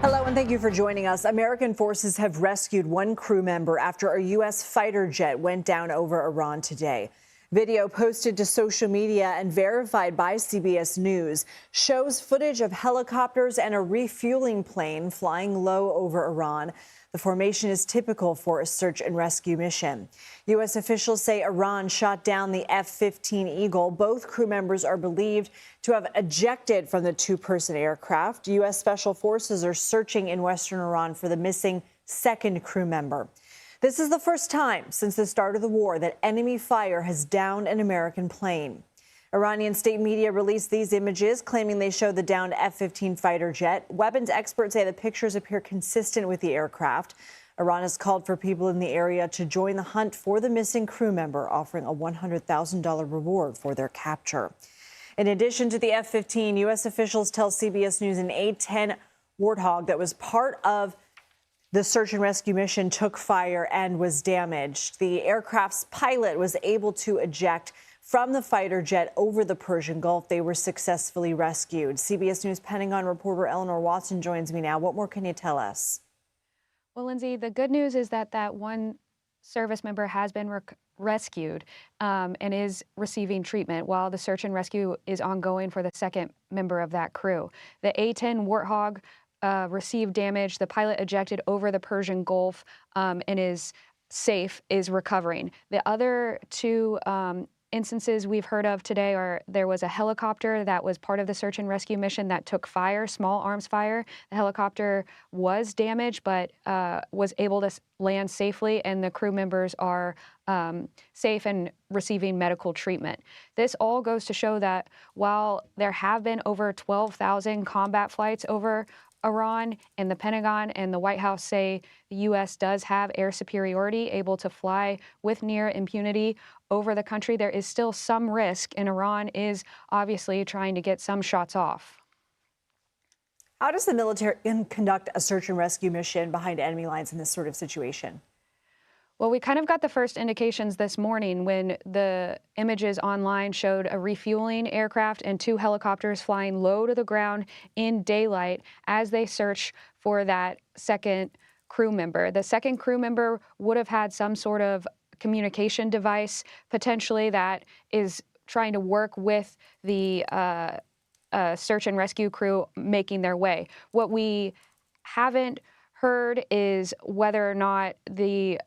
Hello, and thank you for joining us. American forces have rescued one crew member after a U.S. fighter jet went down over Iran today. Video posted to social media and verified by CBS News shows footage of helicopters and a refueling plane flying low over Iran. The formation is typical for a search and rescue mission. U.S. officials say Iran shot down the F-15 Eagle. Both crew members are believed to have ejected from the two-person aircraft. U.S. Special Forces are searching in western Iran for the missing second crew member. This is the first time since the start of the war that enemy fire has downed an American plane. Iranian state media released these images, claiming they show the downed F-15 fighter jet. Weapons experts say the pictures appear consistent with the aircraft. Iran has called for people in the area to join the hunt for the missing crew member, offering a $100,000 reward for their capture. In addition to the F-15, U.S. officials tell CBS News an A-10 Warthog that was part of the search and rescue mission took fire and was damaged. The aircraft's pilot was able to eject from the fighter jet over the Persian Gulf. They were successfully rescued. CBS News Pentagon reporter Eleanor Watson joins me now. What more can you tell us? Well, Lindsay, the good news is that one service member has been rescued and is receiving treatment while the search and rescue is ongoing for the second member of that crew. The A-10 Warthog received damage. The pilot ejected over the Persian Gulf and is safe, is recovering. The other two instances we've heard of today are there was a helicopter that was part of the search and rescue mission that took fire, small arms fire. The helicopter was damaged but was able to land safely, and the crew members are safe and receiving medical treatment. This all goes to show that while there have been over 12,000 combat flights over Iran, and the Pentagon and the White House say the U.S. does have air superiority, able to fly with near impunity over the country, there is still some risk, and Iran is obviously trying to get some shots off. How does the military conduct a search and rescue mission behind enemy lines in this sort of situation? Well, we kind of got the first indications this morning when the images online showed a refueling aircraft and two helicopters flying low to the ground in daylight as they search for that second crew member. The second crew member would have had some sort of communication device, potentially, that is trying to work with the search and rescue crew making their way. What we haven't heard is whether or not the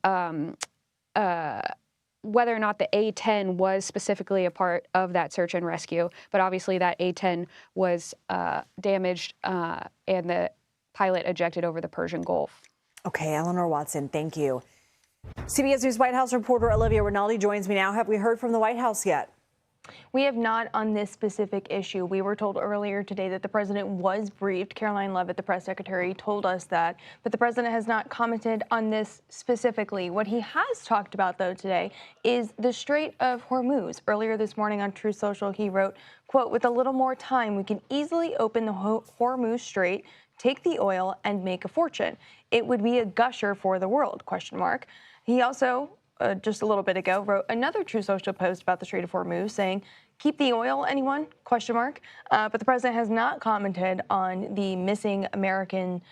A-10 was specifically a part of that search and rescue, but obviously that A-10 was damaged and the pilot ejected over the Persian Gulf. Okay, Eleanor Watson, thank you. CBS News White House reporter Olivia Rinaldi joins me now. Have we heard from the White House yet? We have not on this specific issue. We were told earlier today that the president was briefed. Caroline Leavitt, the press secretary, told us that, but the president has not commented on this specifically. What he has talked about, though, today is the Strait of Hormuz. Earlier this morning on Truth Social, he wrote, quote, "With a little more time, we can easily open the Hormuz Strait, take the oil, and make a fortune. It would be a gusher for the world, question mark." He also just a little bit ago, wrote another True Social post about the Strait of Hormuz saying, "Keep the oil, anyone? Question mark. But the president has not commented on the missing American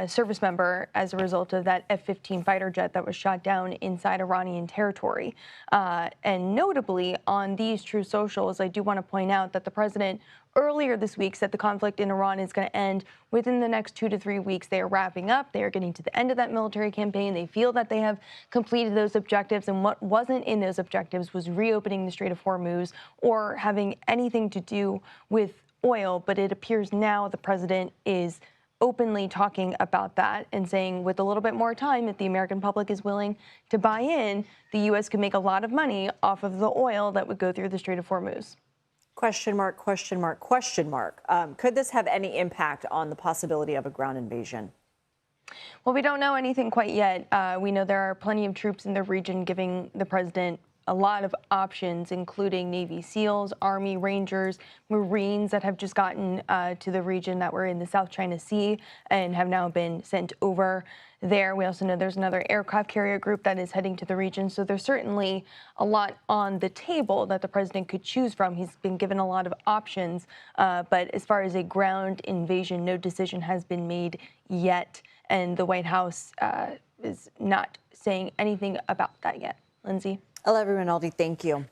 service member as a result of that F-15 fighter jet that was shot down inside Iranian territory. And notably, on these True Socials, I do want to point out that the president earlier this week said the conflict in Iran is going to end within the next 2 to 3 weeks. They are wrapping up. They are getting to the end of that military campaign. They feel that they have completed those objectives. And what wasn't in those objectives was reopening the Strait of Hormuz or having anything to do with oil. But it appears now the president is openly talking about that and saying with a little bit more time, if the American public is willing to buy in, the U.S. could make a lot of money off of the oil that would go through the Strait of Hormuz. Question mark, question mark, question mark. Could this have any impact on the possibility of a ground invasion? Well, we don't know anything quite yet. We know there are plenty of troops in the region giving the president a lot of options, including Navy SEALs, Army Rangers, Marines that have just gotten to the region that were in the South China Sea and have now been sent over there. We also know there's another aircraft carrier group that is heading to the region. So there's certainly a lot on the table that the president could choose from. He's been given a lot of options. But as far as a ground invasion, no decision has been made yet. And the White House is not saying anything about that yet. Lindsay? Olivia, Rinaldi, thank you.